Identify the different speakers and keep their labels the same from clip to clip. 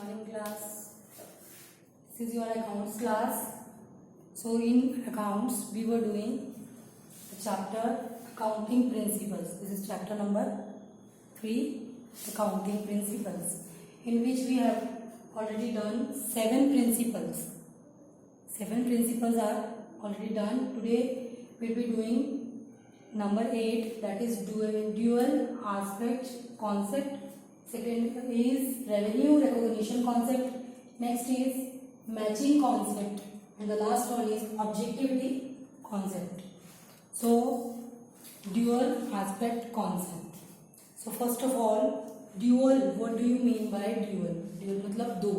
Speaker 1: morning class. This is your accounts class. So in accounts we were doing the chapter accounting principles. This is chapter number 3, accounting principles, in which we have already done 7 principles. 7 principles are already done. Today we will be doing number 8, that is dual aspect concept. Second is revenue recognition concept. Next is matching concept, and the last one is objectivity concept. So dual aspect concept. So first of all, dual, what do you mean by dual? dual मतलब दो,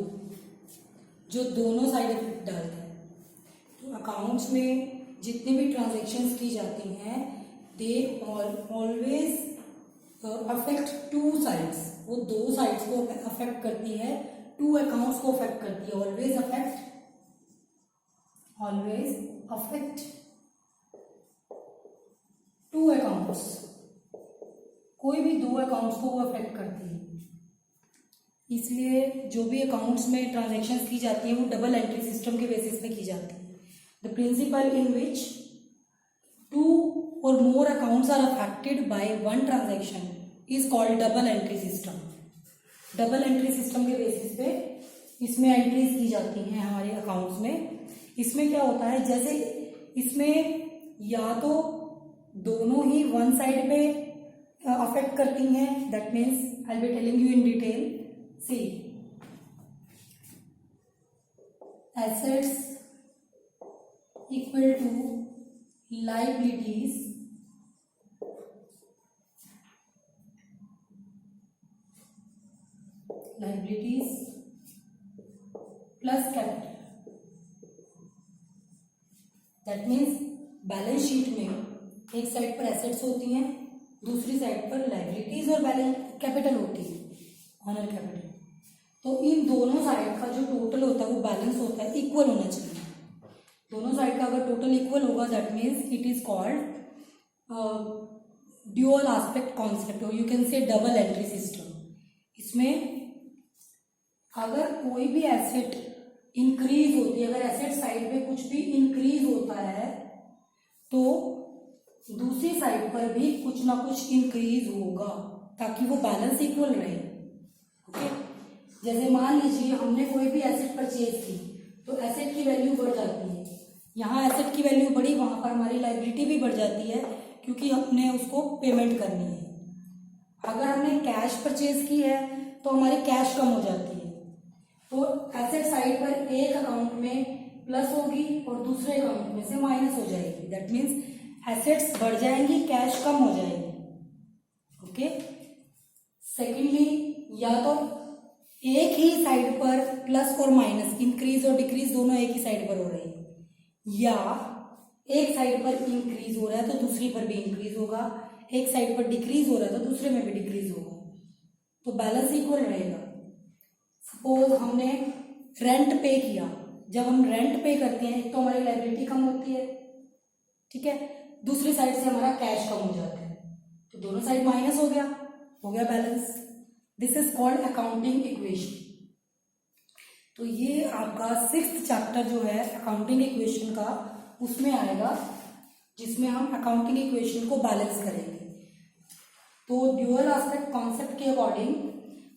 Speaker 1: जो दोनों side effect डालता है. तो accounts में जितनी भी ट्रांजेक्शन्स की जाती हैं they always affect two sides. वो दो साइड्स को अफेक्ट करती है, टू अकाउंट्स को अफेक्ट करती है. Always affect two accounts. कोई भी दो अकाउंट्स को वो अफेक्ट करती है. इसलिए जो भी अकाउंट्स में ट्रांजैक्शंस की जाती हैं वो डबल एंट्री सिस्टम के बेसिस पे की जाती है. The principle in which two और more accounts are affected by one transaction is called double entry system. Double entry system के बेसिस पे इसमें एंट्रीज की जाती हैं हमारे अकाउंट्स में. इसमें क्या होता है, जैसे इसमें या तो दोनों ही वन साइड पे अफेक्ट करती हैं, that means I will be telling you in detail. See, assets equal to liabilities plus capital. That means balance sheet में एक साइड पर एसेट्स होती हैं, दूसरी साइड पर लायबिलिटीज और बैलेंस कैपिटल होती है, ऑनर कैपिटल. तो इन दोनों साइड का जो टोटल होता है वो बैलेंस होता है, इक्वल होना चाहिए. दोनों साइड का अगर टोटल इक्वल होगा that means it is called dual aspect concept, और you can say double entry system. इसमें अगर कोई भी एसेट इंक्रीज होती है, अगर एसेट साइड पे कुछ भी इंक्रीज होता है तो दूसरी साइड पर भी कुछ ना कुछ इंक्रीज होगा ताकि वो बैलेंस इक्वल रहे. ओके, जैसे मान लीजिए हमने कोई भी एसेट परचेज की तो एसेट की वैल्यू बढ़ जाती है. यहाँ एसेट की वैल्यू बढ़ी, वहां पर हमारी लायबिलिटी भी बढ़ जाती है क्योंकि हमने उसको पेमेंट करनी है. अगर हमने कैश परचेज की है तो हमारी कैश कम हो जाती है. तो एसेट साइड पर एक अकाउंट में प्लस होगी और दूसरे अकाउंट में से माइनस हो जाएगी. दैट मीन्स एसेट्स बढ़ जाएंगी, कैश कम हो जाएगी. ओके. सेकेंडली, या तो एक ही साइड पर प्लस और माइनस, इंक्रीज और डिक्रीज दोनों एक ही साइड पर हो रहे हैं, या एक साइड पर इंक्रीज हो रहा है तो दूसरी पर भी इंक्रीज होगा, एक साइड पर डिक्रीज हो रहा है तो दूसरे में भी डिक्रीज होगा, तो बैलेंस इक्वल रहेगा. सपोज हमने रेंट पे किया, जब हम रेंट पे करते हैं तो हमारी लायबिलिटी कम होती है, ठीक है, दूसरी साइड से हमारा कैश कम हो जाता है, तो दोनों साइड माइनस हो गया balance. This is called accounting equation. तो ये आपका 6th चैप्टर जो है अकाउंटिंग इक्वेशन का, उसमें आएगा जिसमें हम अकाउंटिंग इक्वेशन को बैलेंस करेंगे. तो ड्यूअल एस्पेक्ट कॉन्सेप्ट के अकॉर्डिंग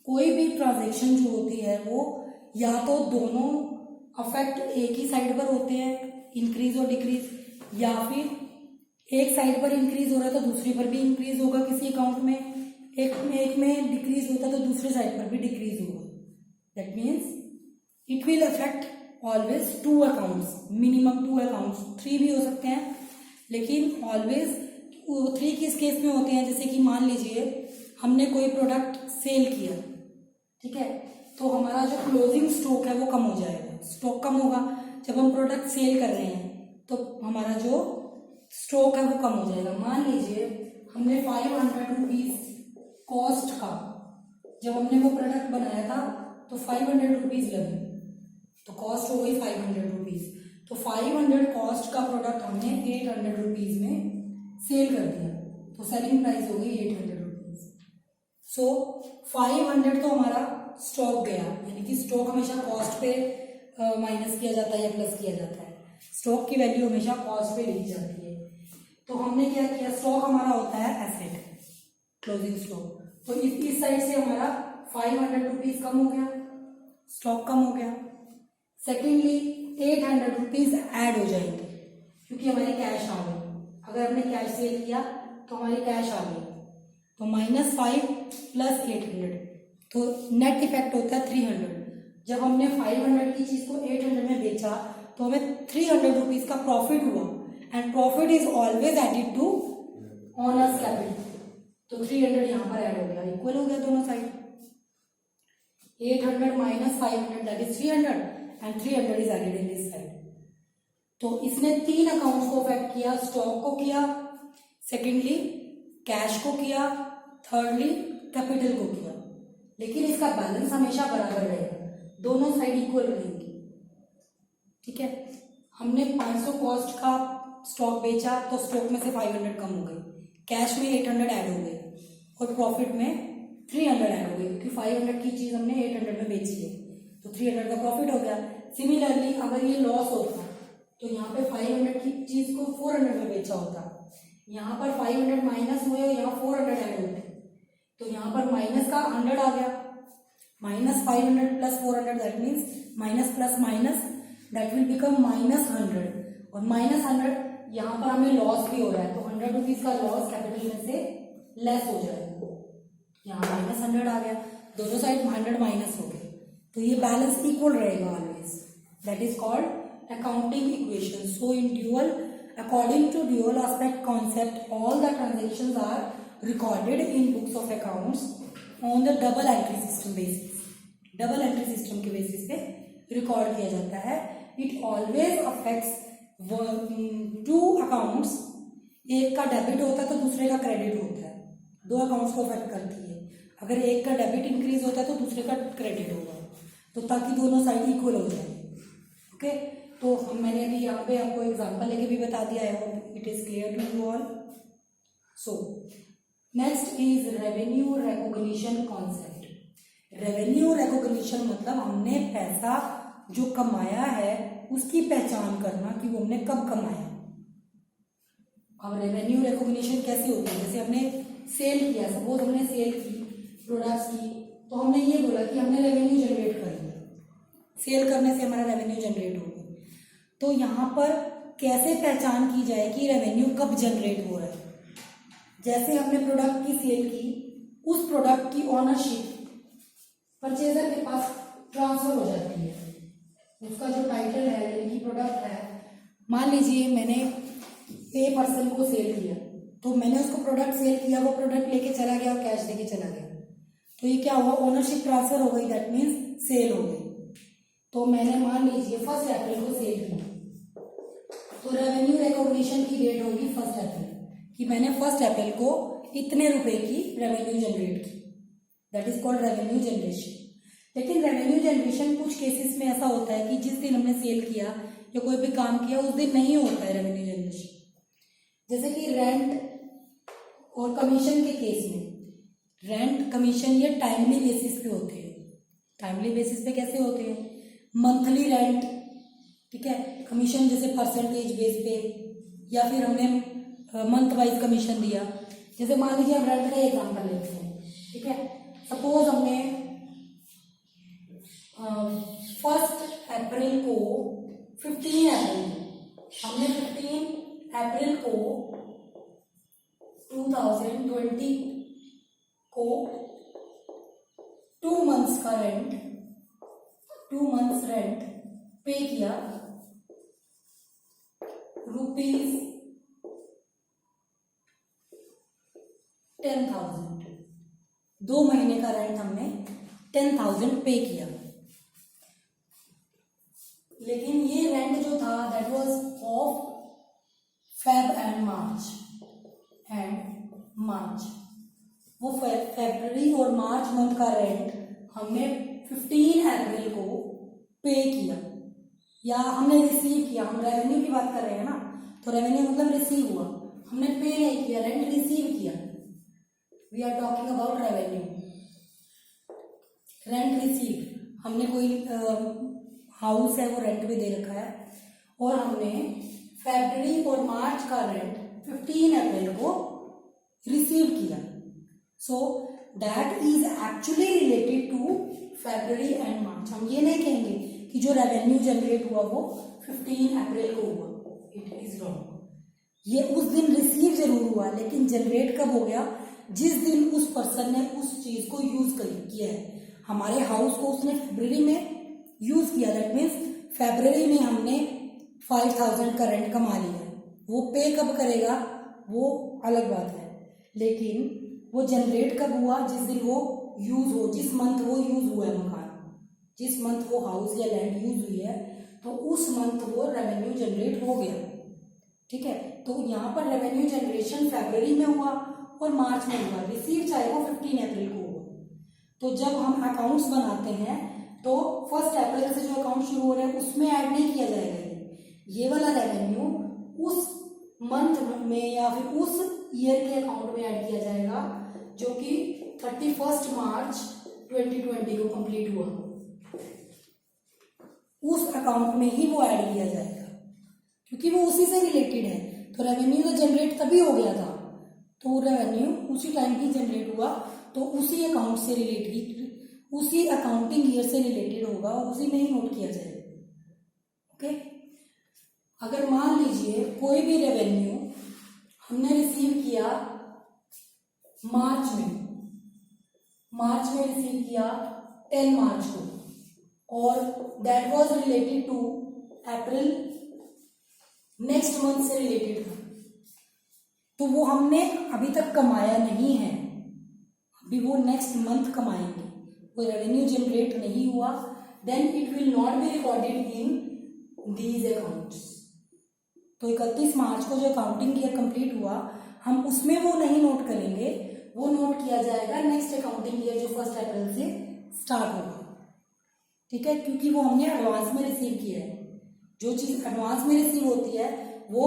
Speaker 1: कोई भी ट्रांजैक्शन जो होती है वो या तो दोनों अफेक्ट एक ही साइड पर होते हैं, इंक्रीज और डिक्रीज, या फिर एक साइड पर इंक्रीज हो रहा है तो दूसरी पर भी इंक्रीज होगा किसी अकाउंट में, एक में डिक्रीज होता है तो दूसरे साइड पर भी डिक्रीज होगा. That means it will affect always two accounts, minimum 2 accounts. 3 भी हो सकते हैं, लेकिन ऑलवेज 3 किस केस में होते हैं, जैसे कि मान लीजिए हमने कोई प्रोडक्ट सेल किया, ठीक है, तो हमारा जो क्लोजिंग स्टॉक है वो कम हो जाएगा. स्टॉक कम होगा जब हम प्रोडक्ट सेल कर रहे हैं, तो हमारा जो स्टॉक है वो कम हो जाएगा. मान लीजिए हमने 500 रुपीज कॉस्ट का, जब हमने वो प्रोडक्ट बनाया था तो 500 रुपीज लगे, तो कॉस्ट हो गई 500 रुपीज. तो 500 कॉस्ट का प्रोडक्ट हमने 800 रुपीज में सेल कर दिया, तो सेलिंग प्राइस हो गई 800 रुपीज. सो 500 तो हमारा स्टॉक गया, यानी कि स्टॉक हमेशा कॉस्ट पे माइनस किया जाता है या प्लस किया जाता है। स्टॉक की वैल्यू हमेशा कॉस्ट पे ली जाती है। तो हमने क्या किया, स्टॉक हमारा होता है एसेट, क्लोजिंग स्टॉक। तो इस साइड से हमारा 500 रुपीज कम हो गया, स्टॉक कम हो गया। सेकेंडली 800 रुपीज ऐड हो जाएंगे क्योंकि हमारी कैश आ गई। अगर हमने कैश सेल किया तो हमारी कैश आ गई, तो -5 + 800, तो नेट इफेक्ट होता है 300। जब हमने 500 की चीज को 800 में बेचा तो हमें 300 रुपीज का प्रॉफिट हुआ, and profit is always added to owner's capital. तो 300 यहाँ पर ऐड हो गया, इक्वल हो गया दोनों side. 800 - 500 that is 300 and 300 is added in this side. तो इसने 3 अकाउंट्स को अफेक्ट किया, स्टॉक को किया, सेकेंडली कैश को किया, थर्डली कैपिटल को किया। लेकिन इसका बैलेंस हमेशा बराबर रहेगा, दोनों साइड इक्वल रहेंगी। ठीक है, हमने 500 कॉस्ट का स्टॉक बेचा तो स्टॉक में से 500 कम हो गई, कैश में 800 ऐड हो गई और प्रॉफिट में 300 ऐड हो गई क्योंकि 500 की चीज हमने 800 में बेची है, तो 300 का प्रॉफिट हो गया। सिमिलरली अगर ये लॉस होता तो यहाँ पे 500 की चीज को 400 में बेचा होता, यहाँ पर 500 माइनस हुए और यहाँ 400 ऐड होते, तो यहाँ पर माइनस का 100 आ गया। -500 + 400 that means minus plus minus that will become -100, और -100 यहाँ पर हमें लॉस भी हो रहा है, तो 100 रुपीज का लॉस कैपिटल में से लेस हो जाएगा। यहाँ -100 आ गया, दोनों साइड 100 माइनस हो गए, तो ये बैलेंस इक्वल रहेगा always. That is called accounting equation. So in dual, according to dual aspect concept, all the transactions are recorded in books of accounts on the double entry system basis. Double entry system के basis पे record किया जाता है। It always affects 2 accounts, एक का debit होता है तो दूसरे का क्रेडिट होता है, 2 अकाउंट्स को अफेक्ट करती है। अगर एक का डेबिट इंक्रीज होता है तो दूसरे का क्रेडिट होगा, तो ताकि दोनों साइड इक्वल हो जाए। ओके, तो मैंने अभी यहाँ पे आपको एग्जांपल लेके भी बता दिया, I hope it is clear to you all. So next is revenue recognition concept. Revenue recognition मतलब हमने पैसा जो कमाया है उसकी पहचान करना कि वो हमने कब कमाया। अब रेवेन्यू रिकॉग्निशन कैसे होती है, जैसे हमने सेल किया, सपोज हमने सेल की प्रोडक्ट्स की, तो हमने ये बोला कि हमने रेवेन्यू जनरेट कर लिया, सेल करने से हमारा रेवेन्यू जनरेट होगा। तो यहाँ पर कैसे पहचान की जाए कि रेवेन्यू कब जनरेट हो रहा है। जैसे हमने प्रोडक्ट की सेल की, उस प्रोडक्ट की ऑनरशिप परचेजर के पास ट्रांसफर हो जाती है, उसका जो टाइटल है यानी कि प्रोडक्ट है, मान लीजिए मैंने ए पर्सन को सेल किया, तो मैंने उसको प्रोडक्ट सेल किया, वो प्रोडक्ट लेके चला गया और कैश देके चला गया, तो ये क्या हुआ, ओनरशिप ट्रांसफर हो गई, दैट मीन्स सेल हो गई। तो मैंने मान लीजिए 1 अप्रैल को सेल किया, तो रेवेन्यू रिकॉग्निशन की डेट होगी 1 अप्रैल, कि मैंने 1 अप्रैल को इतने रुपए की रेवेन्यू जनरेट की, that is called revenue generation. लेकिन रेवेन्यू जनरेशन कुछ केसेस में ऐसा होता है कि जिस दिन हमने सेल किया या कोई भी काम किया उस दिन नहीं होता है रेवेन्यू जनरेशन। जैसे कि रेंट और कमीशन के केस में, रेंट कमीशन ये टाइमली बेसिस पे होते हैं। टाइमली बेसिस पे कैसे होते हैं, मंथली रेंट, ठीक है, कमीशन जैसे परसेंटेज बेस पे, या फिर हमने मंथ वाइज कमीशन दिया। जैसे मान लीजिए हम रेंट का एग्जांपल लेते हैं, ठीक है, सपोज हमने 1 अप्रैल को 15 अप्रैल हमने 15 अप्रैल को 2020 को 2 मंथ्स का रेंट, 2 मंथ्स रेंट पे किया ₹10,000। 2 महीने का रेंट हमने 10,000 पे किया। लेकिन ये रेंट जो था that was of Feb and March, वो फरवरी और मार्च मंथ का रेंट हमने 15 अप्रैल को पे किया या हमने रिसीव किया। हम रेवेन्यू की बात कर रहे हैं ना, तो रेवेन्यू मतलब रिसीव हुआ, हमने पे नहीं किया, रेंट रिसीव किया। We are talking about revenue. Receive, हमने कोई हाउस है वो रेंट पे दे रखा है और हमने फरवरी और मार्च का रेंट 15 अप्रैल को रिसीव किया, so that is actually related to February and March. हम ये नहीं कहेंगे कि जो रेवेन्यू जनरेट हुआ वो 15 अप्रैल को हुआ, इट इज रॉन्ग। ये उस दिन रिसीव जरूर हुआ लेकिन जनरेट कब हो गया, जिस दिन उस पर्सन ने उस चीज को यूज किया है। हमारे हाउस को उसने फरवरी में यूज किया, दैट मीन्स फरवरी में हमने 5000 का रेंट कमा लिया। वो पे कब करेगा वो अलग बात है, लेकिन वो जनरेट कब हुआ, जिस दिन वो यूज हो, जिस मंथ वो यूज हुआ है मकान, जिस मंथ वो हाउस या लैंड यूज हुई है, तो उस मंथ वो रेवेन्यू जनरेट हो गया। ठीक है, तो यहाँ पर रेवेन्यू जनरेशन फरवरी में हुआ और मार्च में हुआ, रिसीव चाहे वो 15 अप्रैल को हुआ। तो जब हम अकाउंट्स बनाते हैं तो 1 अप्रैल से जो अकाउंट शुरू हो रहा है उसमें ऐड नहीं किया जाएगा। ये वाला रेवेन्यू उस मंथ में या फिर उस ईयर के अकाउंट में ऐड किया जाएगा जो कि 31 मार्च 2020 को कंप्लीट हुआ, उस अकाउंट में ही वो ऐड किया जाएगा क्योंकि वो उसी से रिलेटेड है। तो रेवेन्यू तो जनरेट तभी हो गया था, तो रेवेन्यू उसी टाइम ही जनरेट हुआ, तो उसी अकाउंट से रिलेटेड, उसी अकाउंटिंग ईयर से रिलेटेड होगा, उसी में ही नोट किया जाएगा। ओके, अगर मान लीजिए कोई भी रेवेन्यू हमने रिसीव किया मार्च में रिसीव किया 10 मार्च को और that was related to April, next month से रिलेटेड था, तो वो हमने अभी तक कमाया नहीं है, अभी वो नेक्स्ट मंथ कमाएंगे, वो रेवेन्यू जनरेट नहीं हुआ, then it will not be recorded in these accounts. तो 31 मार्च को जो अकाउंटिंग ईयर कंप्लीट हुआ हम उसमें वो नहीं नोट करेंगे, वो नोट किया जाएगा नेक्स्ट अकाउंटिंग ईयर जो 1 अप्रैल से स्टार्ट होगा। ठीक है, क्योंकि वो हमने एडवांस में रिसीव किया है। जो चीज एडवांस में रिसीव होती है वो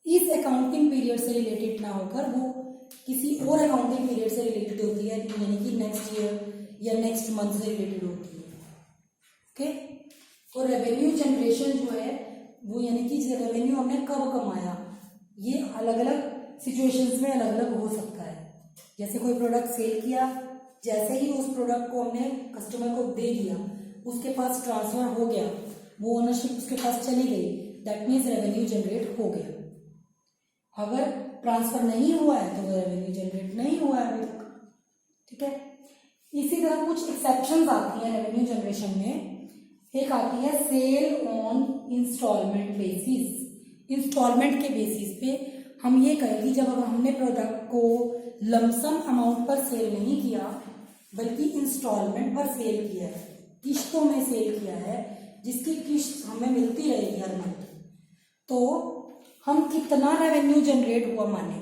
Speaker 1: इस अकाउंटिंग पीरियड से रिलेटेड ना होकर वो किसी और अकाउंटिंग पीरियड से रिलेटेड होती है, यानी कि नेक्स्ट ईयर या नेक्स्ट मंथ से रिलेटेड होती है। ओके, तो रेवेन्यू जनरेशन जो है वो यानी कि रेवेन्यू हमने कब कमाया, ये अलग अलग सिचुएशंस में अलग अलग हो सकता है। जैसे कोई प्रोडक्ट सेल किया, जैसे ही उस प्रोडक्ट को हमने कस्टमर को दे दिया, उसके पास ट्रांसफर हो गया, वो ओनरशिप उसके पास चली गई, दैट मीन्स रेवेन्यू जनरेट हो गया। अगर ट्रांसफर नहीं हुआ है तो रेवेन्यू जनरेट नहीं हुआ है अभी तक। ठीक है, इसी तरह कुछ एक्सेप्शंस आती हैं रेवेन्यू जनरेशन में। एक आती है sale on instalment basis. Instalment के बेसिस पे हम ये कहें कि जब हमने प्रोडक्ट को लमसम अमाउंट पर सेल नहीं किया बल्कि इंस्टॉलमेंट पर सेल किया है, किश्तों में सेल किया है, जिसकी किश्त हमें मिलती रहेगी हर मंथ, तो हम कितना रेवेन्यू जनरेट हुआ माने।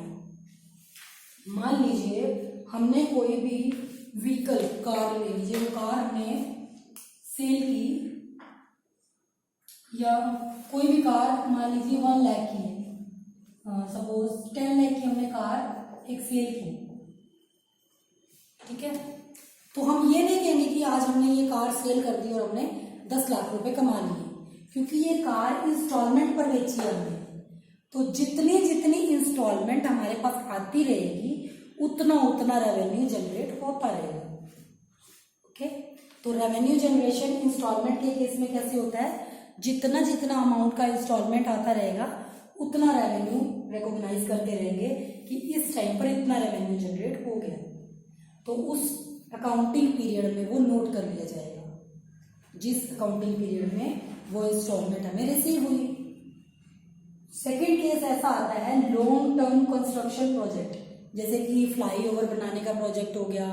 Speaker 1: मान लीजिए हमने कोई भी व्हीकल, कार ले लीजिए, वो कार हमने सेल की, या कोई भी कार मान लीजिए 1 लाख की है, सपोज 10 लाख की हमने कार एक सेल की। ठीक है, तो हम ये नहीं कहेंगे कि आज हमने ये कार सेल कर दी और हमने 10 लाख रुपए कमा लिए, क्योंकि ये कार इंस्टॉलमेंट पर बेची है हमने। तो जितनी जितनी इंस्टॉलमेंट हमारे पास आती रहेगी उतना उतना रेवेन्यू जनरेट होता रहेगा। ओके, तो रेवेन्यू जनरेशन इंस्टॉलमेंट के केस में कैसे होता है, जितना जितना अमाउंट का इंस्टॉलमेंट आता रहेगा उतना रेवेन्यू रिकॉग्नाइज करते रहेंगे कि इस टाइम पर इतना रेवेन्यू जनरेट हो गया, तो उस अकाउंटिंग पीरियड में वो नोट कर लिया जाएगा जिस अकाउंटिंग पीरियड में वो इंस्टॉलमेंट हमें रिसीव हुई। सेकेंड केस ऐसा आता है लॉन्ग टर्म कंस्ट्रक्शन प्रोजेक्ट, जैसे कि फ्लाईओवर बनाने का प्रोजेक्ट हो गया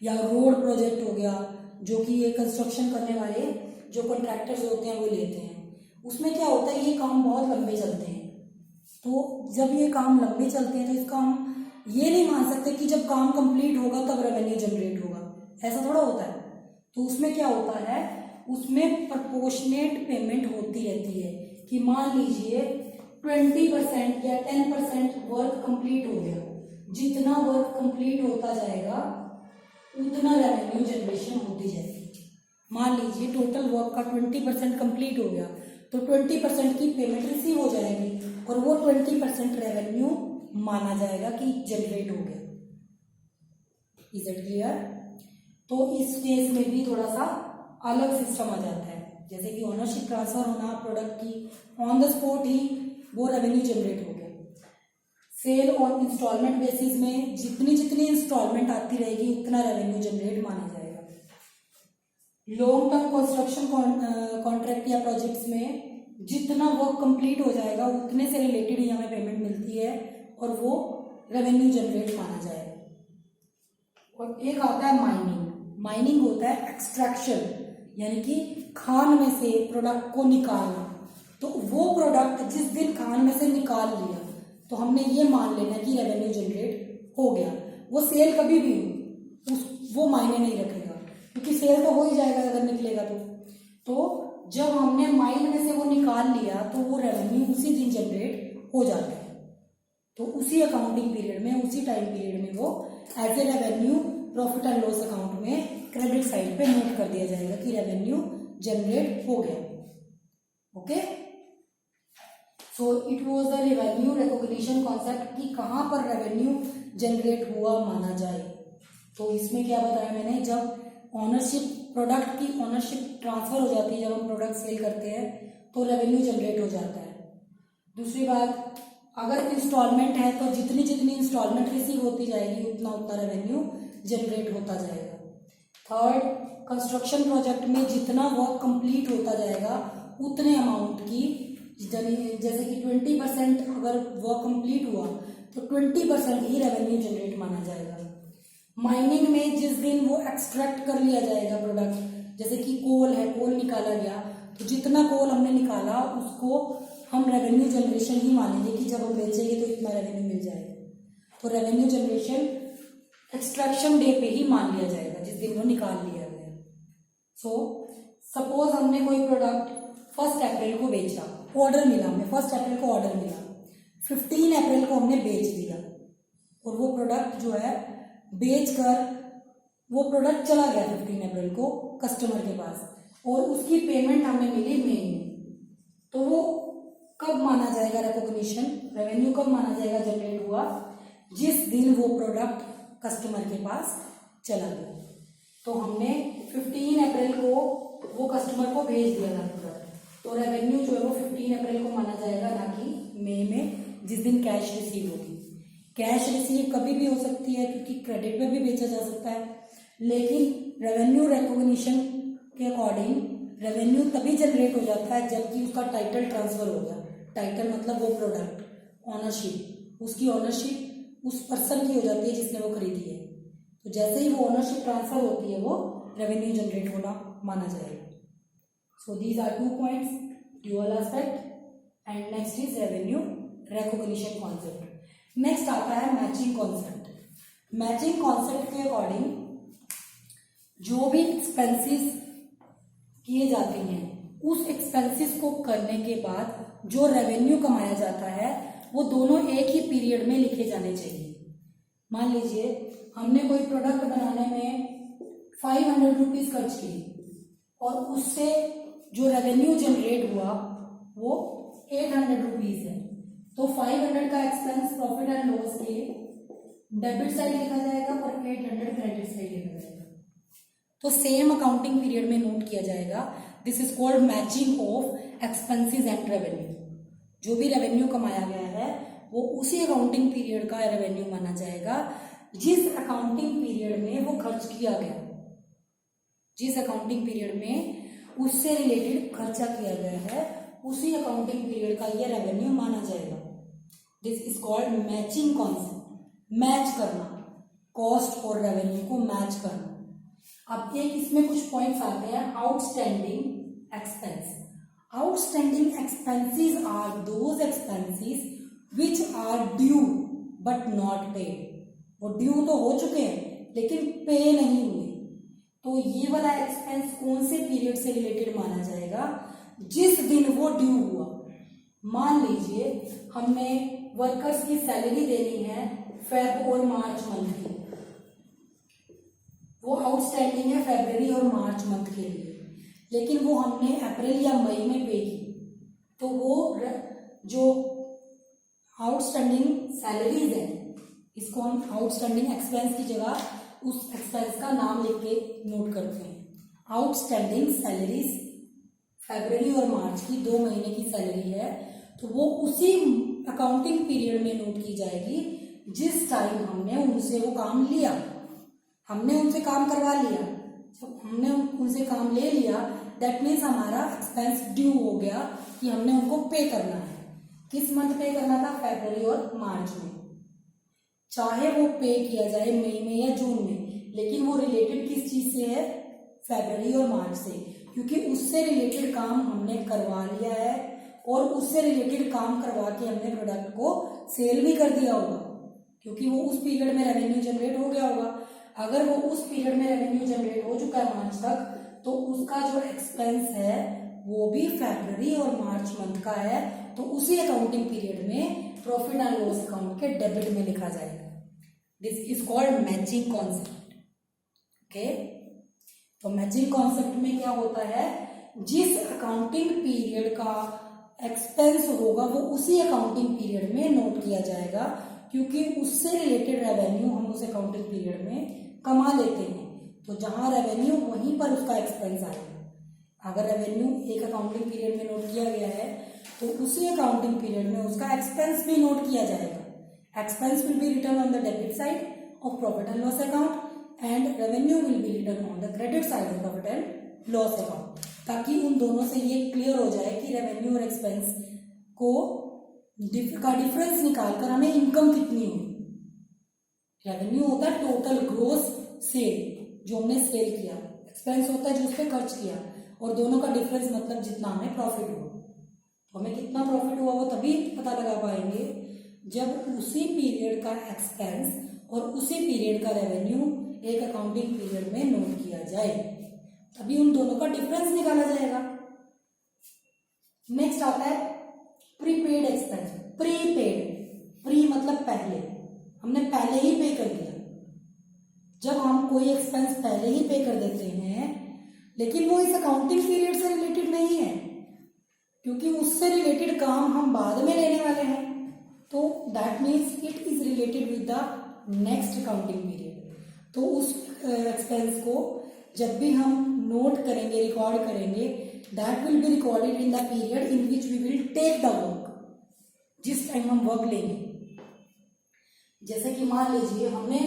Speaker 1: या रोड प्रोजेक्ट हो गया, जो कि ये कंस्ट्रक्शन करने वाले जो कॉन्ट्रैक्टर्स होते हैं वो लेते हैं। उसमें क्या होता है, ये काम बहुत लंबे चलते हैं, तो जब ये काम लंबे चलते हैं तो इसका हम ये नहीं मान सकते कि जब काम कंप्लीट होगा तब रेवेन्यू जनरेट होगा, ऐसा थोड़ा होता है। तो उसमें क्या होता है, उसमें प्रपोर्शनेट पेमेंट होती रहती है कि मान लीजिए 20% या 10% वर्क कंप्लीट हो गया, जितना वर्क कंप्लीट होता जाएगा उतना रेवेन्यू जनरेशन होती जाएगी। मान लीजिए टोटल वर्क का 20% कंप्लीट हो गया, तो 20% की पेमेंट रिसीव हो जाएगी और वो 20% रेवेन्यू माना जाएगा कि जनरेट हो गया। Is it clear? तो इस केस में भी थोड़ा सा अलग सिस्टम आ जाता है, जैसे कि ओनरशिप ट्रांसफर होना प्रोडक्ट की, ऑन द स्पॉट ही वो रेवेन्यू जनरेट हो गया। सेल और इंस्टॉलमेंट बेसिस में जितनी जितनी इंस्टॉलमेंट आती रहेगी उतना रेवेन्यू जनरेट माना जाएगा। लॉन्ग टर्म कंस्ट्रक्शन कॉन्ट्रैक्ट या प्रोजेक्ट्स में जितना वर्क कंप्लीट हो जाएगा उतने से रिलेटेड ही हमें पेमेंट मिलती है और वो रेवेन्यू जनरेट माना जाएगा। और एक आता है माइनिंग। माइनिंग होता है एक्सट्रैक्शन, यानी कि खान में से प्रोडक्ट को निकालना। तो वो प्रोडक्ट जिस दिन खान में से निकाल लिया तो हमने ये मान लेना कि रेवेन्यू जनरेट हो गया। वो सेल कभी भी हो वो मायने नहीं रखेगा, क्योंकि सेल तो हो ही जाएगा अगर निकलेगा तो जब हमने माइन में से वो निकाल लिया तो वो रेवेन्यू उसी दिन जनरेट हो जाता है। तो उसी अकाउंटिंग पीरियड में, उसी टाइम पीरियड में वो as a revenue profit and loss account में क्रेडिट साइड पे नोट कर दिया जाएगा कि रेवेन्यू जनरेट हो गया। Okay, so it was the revenue recognition concept कि कहां पर रेवेन्यू जनरेट हुआ माना जाए। तो इसमें क्या बताया मैंने, जब ऑनरशिप प्रोडक्ट की ऑनरशिप ट्रांसफर हो जाती है, जब हम प्रोडक्ट सेल करते हैं तो रेवेन्यू जनरेट हो जाता है। दूसरी बात, अगर इंस्टॉलमेंट है तो जितनी जितनी इंस्टॉलमेंट रिसीव होती जाएगी उतना उतना रेवेन्यू जनरेट होता जाएगा। थर्ड, कंस्ट्रक्शन प्रोजेक्ट में जितना वर्क कंप्लीट होता जाएगा उतने अमाउंट की, जैसे कि 20% अगर वर्क कंप्लीट हुआ तो 20% ही रेवेन्यू जनरेट माना जाएगा। माइनिंग में जिस दिन वो एक्सट्रैक्ट कर लिया जाएगा प्रोडक्ट, जैसे कि कोल है, कोल निकाला गया तो जितना कोल हमने निकाला उसको हम रेवेन्यू जनरेशन ही मानेंगे कि जब हम बेचेंगे तो इतना रेवेन्यू मिल जाएगा। तो रेवेन्यू जनरेशन एक्सट्रैक्शन डे पे ही मान लिया जाएगा जिस दिन वो निकाल लिया गया। सो सपोज हमने कोई प्रोडक्ट 1 अप्रैल को बेचा, ऑर्डर मिला हमें, 1 अप्रैल को ऑर्डर मिला, 15 अप्रैल को हमने बेच दिया और वो प्रोडक्ट जो है बेचकर वो प्रोडक्ट चला गया 15 अप्रैल को कस्टमर के पास और उसकी पेमेंट हमें मिली मई में। तो वो कब माना जाएगा रिकॉग्निशन, रेवेन्यू कब माना जाएगा जनरेट हुआ, जिस दिन वो प्रोडक्ट कस्टमर के पास चला गया। तो हमने 15 अप्रैल को वो कस्टमर को भेज दिया था प्रोडक्ट, तो रेवेन्यू जो है वो 15 अप्रैल को माना जाएगा, ना कि मई में जिस दिन कैश रिसीव होगी। कैश रिसीव कभी भी हो सकती है क्योंकि क्रेडिट पे भी बेचा जा सकता है, लेकिन रेवेन्यू रिकॉग्निशन के अकॉर्डिंग रेवेन्यू तभी जनरेट हो जाता है जबकि उसका टाइटल ट्रांसफर हो गया। टाइटल मतलब वो प्रोडक्ट, ऑनरशिप, उसकी ऑनरशिप उस पर्सन की हो जाती है जिसने वो खरीदी है। तो जैसे ही वो ऑनरशिप ट्रांसफर होती है वो रेवेन्यू जनरेट होना माना जाएगा। So these are 2 points, dual aspect and next is revenue recognition concept. Next आता है मैचिंग कॉन्सेप्ट। मैचिंग कॉन्सेप्ट के अकॉर्डिंग जो भी एक्सपेंसेस किए जाते हैं उस एक्सपेंसेस को करने के बाद जो रेवेन्यू कमाया जाता है वो दोनों एक ही पीरियड में लिखे जाने चाहिए। मान लीजिए हमने कोई प्रोडक्ट बनाने में 500 रुपीज खर्च किए और उससे जो रेवेन्यू जनरेट हुआ वो 800 रुपीज है, तो 500 का एक्सपेंस प्रॉफिट एंड लॉस के डेबिट साइड लिखा जाएगा और 800 क्रेडिट साइड लिखा जाएगा। तो सेम अकाउंटिंग पीरियड में नोट किया जाएगा। This is called matching of expenses and revenue. जो भी रेवेन्यू कमाया गया है वो उसी अकाउंटिंग पीरियड का रेवेन्यू माना जाएगा जिस अकाउंटिंग पीरियड में वो खर्च किया गया, जिस अकाउंटिंग पीरियड में उससे रिलेटेड खर्चा किया गया है उसी अकाउंटिंग पीरियड का ये रेवेन्यू माना जाएगा। This is called matching concept. Match करना, कॉस्ट और रेवेन्यू को मैच करना। अब एक इसमें कुछ पॉइंट्स आते हैं। Outstanding expense. Outstanding expenses are those expenses which are due but not paid. वो ड्यू तो हो चुके हैं लेकिन पे नहीं हुए, तो ये वाला एक्सपेंस कौन से पीरियड से रिलेटेड माना जाएगा, जिस दिन वो ड्यू हुआ। मान लीजिए हमने वर्कर्स की सैलरी देनी है फेब और मार्च मंथ की, वो आउटस्टैंडिंग है फरवरी और मार्च मंथ के लिए, लेकिन वो हमने अप्रैल या मई में पे की, तो वो जो आउटस्टैंडिंग सैलरीज है, इसको हम आउटस्टैंडिंग एक्सपेंस की जगह उस एक्सपेंस का नाम लिख के नोट करते हैं। आउटस्टैंडिंग सैलरीज फरवरी और मार्च की 2 महीने की सैलरी है, तो वो उसी अकाउंटिंग पीरियड में नोट की जाएगी जिस टाइम हमने उनसे वो काम लिया। हमने उनसे काम करवा लिया, जब हमने उनसे काम ले लिया दैट मीन्स हमारा एक्सपेंस ड्यू हो गया कि हमने उनको पे करना है। किस मंथ पे करना था? फरवरी और मार्च में। चाहे वो पे किया जाए मई में या जून में, लेकिन वो रिलेटेड किस चीज से है? फरवरी और मार्च से, क्योंकि उससे रिलेटेड काम हमने करवा लिया है और उससे रिलेटेड काम करवा के हमने प्रोडक्ट को सेल भी कर दिया होगा, क्योंकि वो उस पीरियड में रेवेन्यू जनरेट हो गया होगा। अगर वो उस पीरियड में रेवेन्यू जनरेट हो चुका है मार्च तक, तो उसका जो एक्सपेंस है वो भी फरवरी और मार्च मंथ का है, तो उसी अकाउंटिंग पीरियड में प्रॉफिट एंड लॉस अकाउंट के डेबिट में लिखा जाएगा। This is called matching concept. Okay, तो मैचिंग कॉन्सेप्ट में क्या होता है? जिस अकाउंटिंग पीरियड का एक्सपेंस होगा वो उसी अकाउंटिंग पीरियड में नोट किया जाएगा, क्योंकि उससे रिलेटेड रेवेन्यू हम उस अकाउंटिंग पीरियड में कमा लेते हैं। तो जहां रेवेन्यू वहीं पर उसका एक्सपेंस आएगा। अगर रेवेन्यू एक अकाउंटिंग पीरियड में नोट किया गया है तो उसी अकाउंटिंग पीरियड में उसका एक्सपेंस भी नोट किया जाएगा। Expense will be return on the debit side of profit and loss account and revenue will be return on the credit side of profit and loss account, ताकि उन दोनों से ये क्लियर हो जाए कि रेवेन्यू और एक्सपेंस को का डिफरेंस निकालकर हमें इनकम कितनी हुई। रेवेन्यू होता है टोटल ग्रोस सेल, जो हमने सेल किया, एक्सपेंस होता है जो उस पर खर्च किया, और दोनों का डिफरेंस मतलब जितना हमें प्रॉफिट हुआ। तो हमें कितना प्रॉफिट हुआ वो तभी पता लगा पाएंगे जब उसी पीरियड का एक्सपेंस और उसी पीरियड का रेवेन्यू एक अकाउंटिंग पीरियड में नोट किया जाए, तभी उन दोनों का डिफरेंस निकाला जाएगा। नेक्स्ट आता है प्रीपेड एक्सपेंस। प्रीपेड, प्री मतलब पहले, हमने पहले ही पे कर दिया। जब हम कोई एक्सपेंस पहले ही पे कर देते हैं लेकिन वो इस अकाउंटिंग पीरियड से रिलेटेड नहीं है, क्योंकि उससे रिलेटेड काम हम बाद में लेने वाले हैं, तो that means it is related with the next accounting period. तो उस एक्सपेंस को जब भी हम नोट करेंगे, रिकॉर्ड करेंगे, that will be recorded in the period in which we will take the work, जिस टाइम हम वर्क लेंगे। जैसे कि मान लीजिए हमने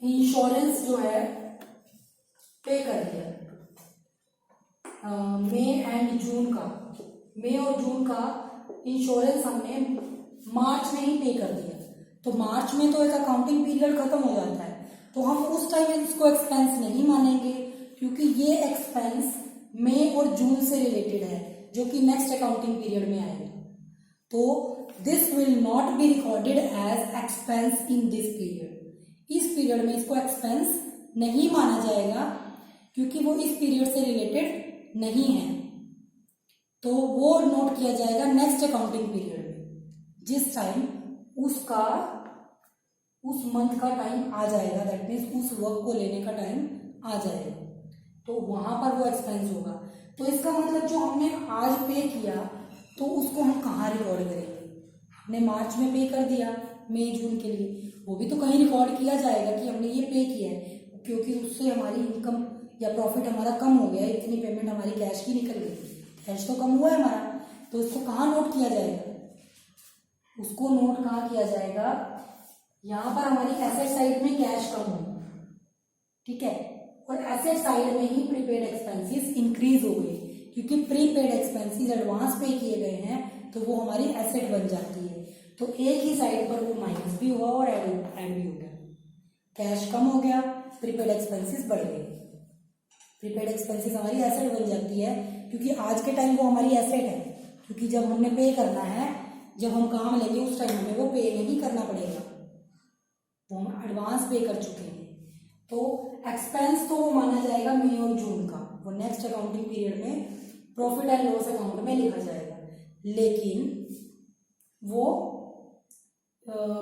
Speaker 1: इंश्योरेंस जो है पे कर दिया मई एंड जून का, मई और जून का इंश्योरेंस हमने मार्च में ही पे कर दिया, तो मार्च में तो एक अकाउंटिंग पीरियड खत्म हो जाता है, तो हम उस टाइम इसको एक्सपेंस नहीं मानेंगे, क्योंकि ये एक्सपेंस मई और जून से रिलेटेड है जो कि नेक्स्ट अकाउंटिंग पीरियड में आएगा। तो this will not be recorded as expense in this period. इस पीरियड में इसको एक्सपेंस नहीं माना जाएगा, क्योंकि वो इस पीरियड से रिलेटेड नहीं है, तो वो नोट किया जाएगा नेक्स्ट अकाउंटिंग पीरियड में, जिस टाइम उसका उस मंथ का टाइम आ जाएगा, दैट मीन्स उस वर्क को लेने का टाइम आ जाएगा, तो वहां पर वो एक्सपेंस होगा। तो इसका मतलब जो हमने आज पे किया तो उसको हम कहाँ रिकॉर्ड करेंगे? हमने मार्च में पे कर दिया मई जून के लिए, वो भी तो कहीं रिकॉर्ड किया जाएगा कि हमने ये पे किया है, क्योंकि उससे हमारी इनकम या प्रॉफिट हमारा कम हो गया, इतनी पेमेंट हमारी कैश की निकल गई, कैश तो कम हुआ है हमारा, तो इसको कहाँ नोट किया जाएगा? उसको नोट कहाँ किया जाएगा? यहाँ पर हमारी एसेट साइड में कैश कम हो, ठीक है, और एसेट साइड में ही प्रीपेड एक्सपेंसेस इंक्रीज हो गए, क्योंकि प्रीपेड एक्सपेंसेस एडवांस पे किए गए हैं तो वो हमारी एसेट बन जाती है, तो एक ही साइड पर वो माइनस भी हुआ और ऐड भी हो गया, कैश कम हो गया, प्रीपेड एक्सपेंसेस बढ़ गए। प्रीपेड एक्सपेंसेस हमारी एसेट बन जाती है, क्योंकि आज के टाइम वो हमारी एसेट है, क्योंकि जब हमने पे करना है, जब हम काम लेंगे उस टाइम हमें वो पे नहीं करना पड़ेगा, वो हम एडवांस पे कर चुके हैं। तो एक्सपेंस तो वो माना जाएगा मई और जून का, वो नेक्स्ट अकाउंटिंग पीरियड में प्रॉफिट एंड लॉस अकाउंट में लिखा जाएगा, लेकिन वो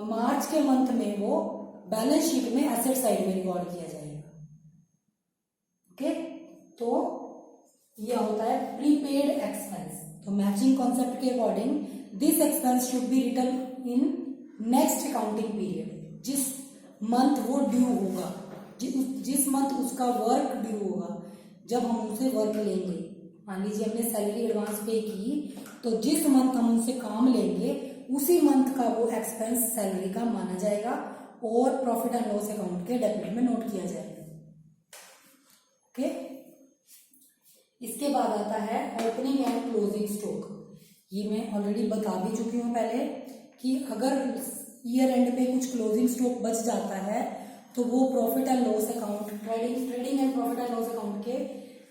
Speaker 1: मार्च के मंथ में वो बैलेंस शीट में एसेट साइड में रिकॉर्ड किया जाएगा। ओके, तो यह होता है प्रीपेड एक्सपेंस। तो मैचिंग कॉन्सेप्ट के according this expense should be return in next accounting period. जिस मंथ वो ड्यू होगा, जिस मंथ उसका वर्क ड्यू होगा, जब हम उनसे वर्क लेंगे, मान लीजिए हमने सैलरी एडवांस पे की, तो जिस मंथ हम उनसे काम लेंगे उसी मंथ का वो एक्सपेंस सैलरी का माना जाएगा और प्रॉफिट एंड लॉस अकाउंट के डेबिट में नोट किया जाएगा। ओके, इसके बाद आता है ओपनिंग एंड क्लोजिंग स्टॉक। ये मैं ऑलरेडी बता भी चुकी हूँ पहले कि अगर ईयर एंड पे कुछ क्लोजिंग स्टॉक बच जाता है तो वो profit and loss account, trading and profit and loss account के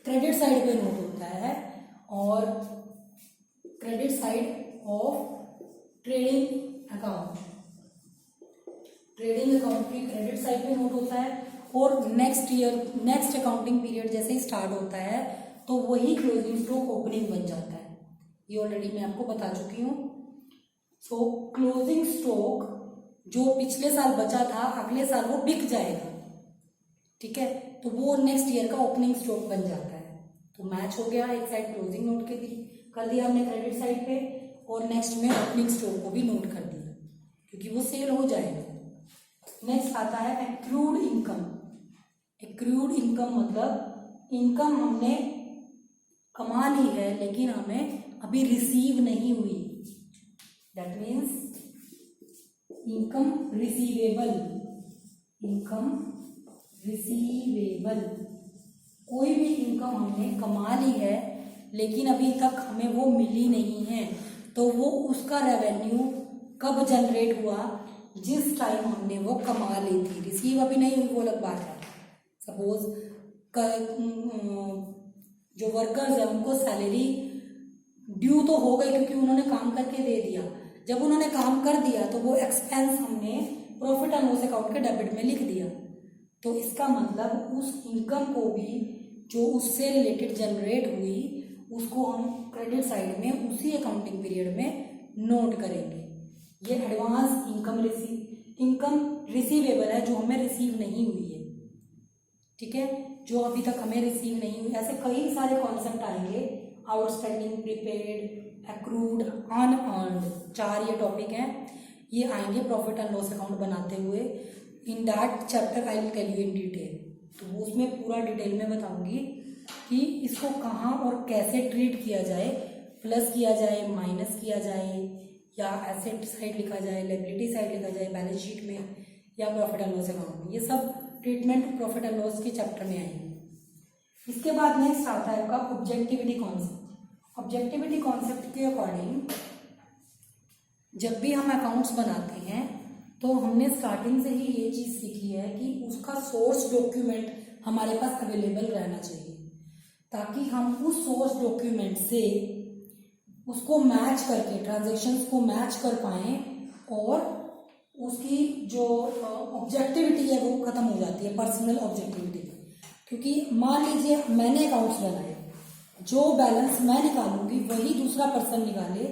Speaker 1: क्रेडिट साइड पे नोट होता है और credit side of trading account की क्रेडिट साइड पे नोट होता है और नेक्स्ट अकाउंटिंग पीरियड जैसे ही स्टार्ट होता है तो वही क्लोजिंग स्टॉक ओपनिंग बन जाता है। ये ऑलरेडी मैं आपको बता चुकी हूँ। सो क्लोजिंग स्टॉक जो पिछले साल बचा था अगले साल वो बिक जाएगा, ठीक है, तो वो नेक्स्ट ईयर का ओपनिंग स्टॉक बन जाता है। तो मैच हो गया, एक साइड क्लोजिंग नोट के दी कर दिया हमने क्रेडिट साइड पे और नेक्स्ट में ओपनिंग स्टॉक को भी नोट कर दिया क्योंकि वो सेल हो जाएगा। नेक्स्ट आता है एक्रूड इनकम। एक्रूड इनकम मतलब इनकम हमने कमा ली है लेकिन हमें अभी रिसीव नहीं हुई, दैट मीन्स इनकम रिसीवेबल। कोई भी इनकम हमने कमा ली है लेकिन अभी तक हमें वो मिली नहीं है, तो वो उसका रेवेन्यू कब जनरेट हुआ, जिस टाइम हमने वो कमा ली थी। रिसीव अभी नहीं हुई वो अलग बात है। सपोज जो वर्कर्स हैं उनको सैलरी ड्यू तो हो गई क्योंकि उन्होंने काम करके दे दिया। जब उन्होंने काम कर दिया तो वो एक्सपेंस हमने प्रॉफिट एंड लॉस अकाउंट के डेबिट में लिख दिया। तो इसका मतलब उस इनकम को भी जो उससे रिलेटेड जनरेट हुई उसको हम क्रेडिट साइड में उसी अकाउंटिंग पीरियड में नोट करेंगे। ये एडवांस इनकम रिसीवेबल है जो हमें रिसीव नहीं हुई है, ठीक है, जो अभी तक हमें रिसीव नहीं हुई। ऐसे कई सारे कॉन्सेप्ट आएंगे, आउटस्टैंडिंग, प्रीपेड, एक्रूड, अनअर्न्ड, 4 ये टॉपिक हैं, ये आएंगे प्रॉफिट एंड लॉस अकाउंट बनाते हुए। In that chapter I will tell you in detail. तो वो उसमें पूरा डिटेल में बताऊंगी कि इसको कहाँ और कैसे ट्रीट किया जाए, प्लस किया जाए, माइनस किया जाए, या एसेट साइड लिखा जाए, लायबिलिटी साइड लिखा जाए बैलेंस शीट में, या प्रॉफिट एंड लॉस अकाउंट में। ये सब ट्रीटमेंट प्रॉफिट एंड लॉस के चैप्टर में आएंगे। इसके बाद नेक्स्ट आता है आपका ऑब्जेक्टिविटी कॉन्सेप्ट। ऑब्जेक्टिविटी कॉन्सेप्ट के अकॉर्डिंग जब भी हम अकाउंट्स बनाते हैं तो हमने स्टार्टिंग से ही ये चीज़ सीखी है कि उसका सोर्स डॉक्यूमेंट हमारे पास अवेलेबल रहना चाहिए ताकि हम उस सोर्स डॉक्यूमेंट से उसको मैच करके ट्रांजैक्शंस को मैच कर पाएँ और उसकी जो ऑब्जेक्टिविटी है वो खत्म हो जाती है, पर्सनल ऑब्जेक्टिविटी। क्योंकि मान लीजिए मैंने अकाउंट्स बनाए, जो बैलेंस मैं निकालूंगी वही दूसरा पर्सन निकाले,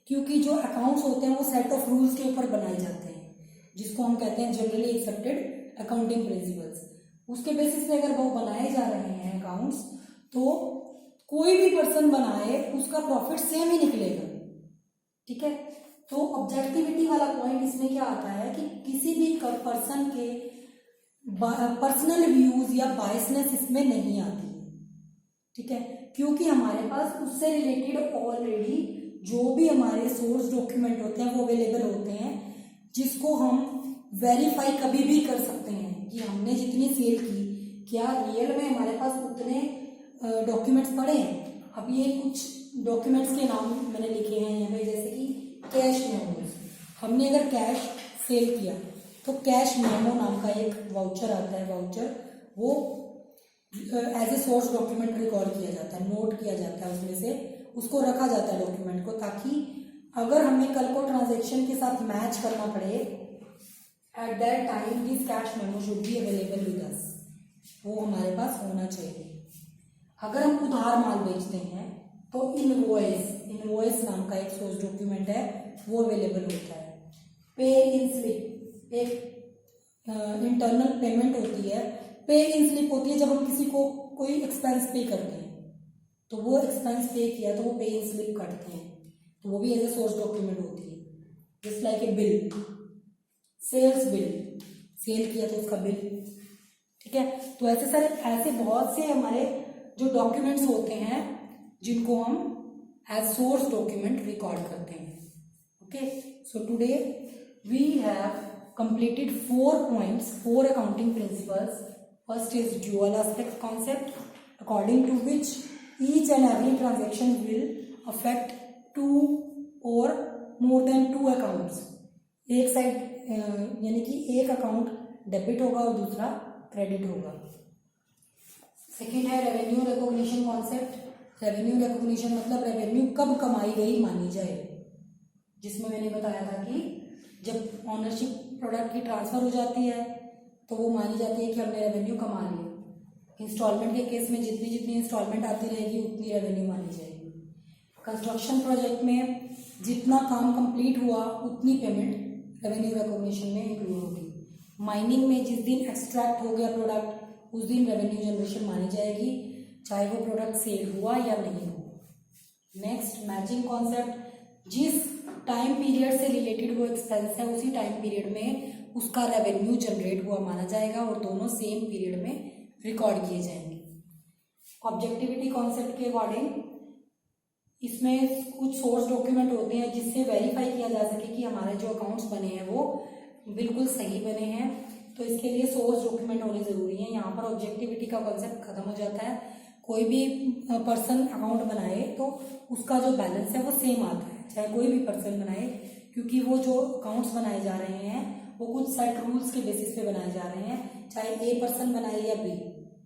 Speaker 1: क्योंकि जो अकाउंट्स होते हैं वो सेट ऑफ रूल्स के ऊपर बनाए जाते हैं जिसको हम कहते हैं जनरली एक्सेप्टेड अकाउंटिंग प्रिंसिपल्स। उसके बेसिस पे अगर वो बनाए जा रहे हैं अकाउंट्स तो कोई भी पर्सन बनाए उसका प्रॉफिट सेम ही निकलेगा, ठीक है। तो ऑब्जेक्टिविटी वाला पॉइंट इसमें क्या आता है कि किसी भी पर्सन के पर्सनल व्यूज या बायसनेस इसमें नहीं आती है, ठीक है, क्योंकि हमारे पास उससे रिलेटेड ऑलरेडी जो भी हमारे सोर्स डॉक्यूमेंट होते हैं वो अवेलेबल होते हैं, जिसको हम वेरीफाई कभी भी कर सकते हैं कि हमने जितनी सेल की क्या रियल में हमारे पास उतने डॉक्यूमेंट्स पड़े हैं। अब ये कुछ डॉक्यूमेंट्स के नाम मैंने लिखे हैं यहाँ पे, जैसे कि कैश मेमो। हमने अगर कैश सेल किया तो कैश मेमो नाम का एक वाउचर आता है, वाउचर वो as a source document record किया जाता है, नोट किया जाता है, उसमें से उसको रखा जाता है डॉक्यूमेंट को, ताकि अगर हमें कल को ट्रांजैक्शन के साथ मैच करना पड़े at that time this cash memo should be available with us, वो हमारे पास होना चाहिए। अगर हम उधार माल बेचते हैं तो इनवॉइस नाम का एक सोर्स डॉक्यूमेंट है वो अवेलेबल होता है। पे इन स्लिप एक इंटरनल पेमेंट होती है, पे इन स्लिप होती है जब हम किसी को कोई एक्सपेंस पे करते हैं, तो वो एक्सपेंस पे किया तो वो पे इन स्लिप कटते हैं, तो वो भी एज ए सोर्स डॉक्यूमेंट होती है। Just like a bill, sales bill, sale किया तो उसका बिल, ठीक है। तो ऐसे बहुत से हमारे जो डॉक्यूमेंट्स होते हैं जिनको हम एज सोर्स डॉक्यूमेंट रिकॉर्ड करते हैं। Okay, so today we have completed 4 points, 4 accounting principles. First is dual aspect concept, according to which each and every transaction will affect 2 or more than 2 accounts. एक side यानी कि एक account debit होगा और दूसरा credit होगा। Second है revenue recognition concept. Revenue recognition मतलब रेवेन्यू कब कमाई गई मानी जाए, जिसमें मैंने बताया था कि जब ऑनरशिप प्रोडक्ट की ट्रांसफर हो जाती है तो वो मानी जाती है कि हमने रेवेन्यू कमा लिया। इंस्टॉलमेंट के केस में जितनी जितनी इंस्टॉलमेंट आती रहेगी उतनी रेवेन्यू मानी जाएगी। कंस्ट्रक्शन प्रोजेक्ट में जितना काम कंप्लीट हुआ उतनी पेमेंट रेवेन्यू रिकॉग्निशन में इंक्लूड होगी। माइनिंग में जिस दिन एक्सट्रैक्ट हो गया प्रोडक्ट उस दिन रेवेन्यू जनरेशन मानी जाएगी, चाहे वो प्रोडक्ट सेल हुआ या नहीं हुआ। नेक्स्ट मैचिंग कॉन्सेप्ट, जिस टाइम पीरियड से रिलेटेड वो एक्सपेंस है उसी टाइम पीरियड में उसका रेवेन्यू जनरेट हुआ माना जाएगा और दोनों सेम पीरियड में रिकॉर्ड किए जाएंगे। ऑब्जेक्टिविटी कॉन्सेप्ट के अकॉर्डिंग इसमें कुछ सोर्स डॉक्यूमेंट होते हैं जिससे वेरीफाई किया जा सके कि हमारे जो अकाउंट्स बने हैं वो बिल्कुल सही बने हैं, तो इसके लिए सोर्स डॉक्यूमेंट होने ज़रूरी है। यहाँ पर ऑब्जेक्टिविटी का कॉन्सेप्ट खत्म हो जाता है। कोई भी पर्सन अकाउंट बनाए तो उसका जो बैलेंस है वो सेम आता है, चाहे कोई भी पर्सन बनाए, क्योंकि वो जो अकाउंट्स बनाए जा रहे हैं वो कुछ सेट रूल्स के बेसिस पे बनाए जा रहे हैं। चाहे ए पर्सन बनाए या बी,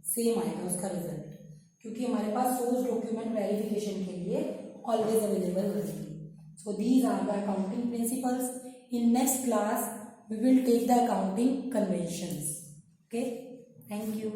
Speaker 1: सेम आएगा उसका रिजल्ट, क्योंकि हमारे पास सोर्स डॉक्यूमेंट वेरिफिकेशन के लिए ऑलवेज अवेलेबल रहेगी। So these are the accounting principles. In next class we will take the accounting conventions. Okay, thank you.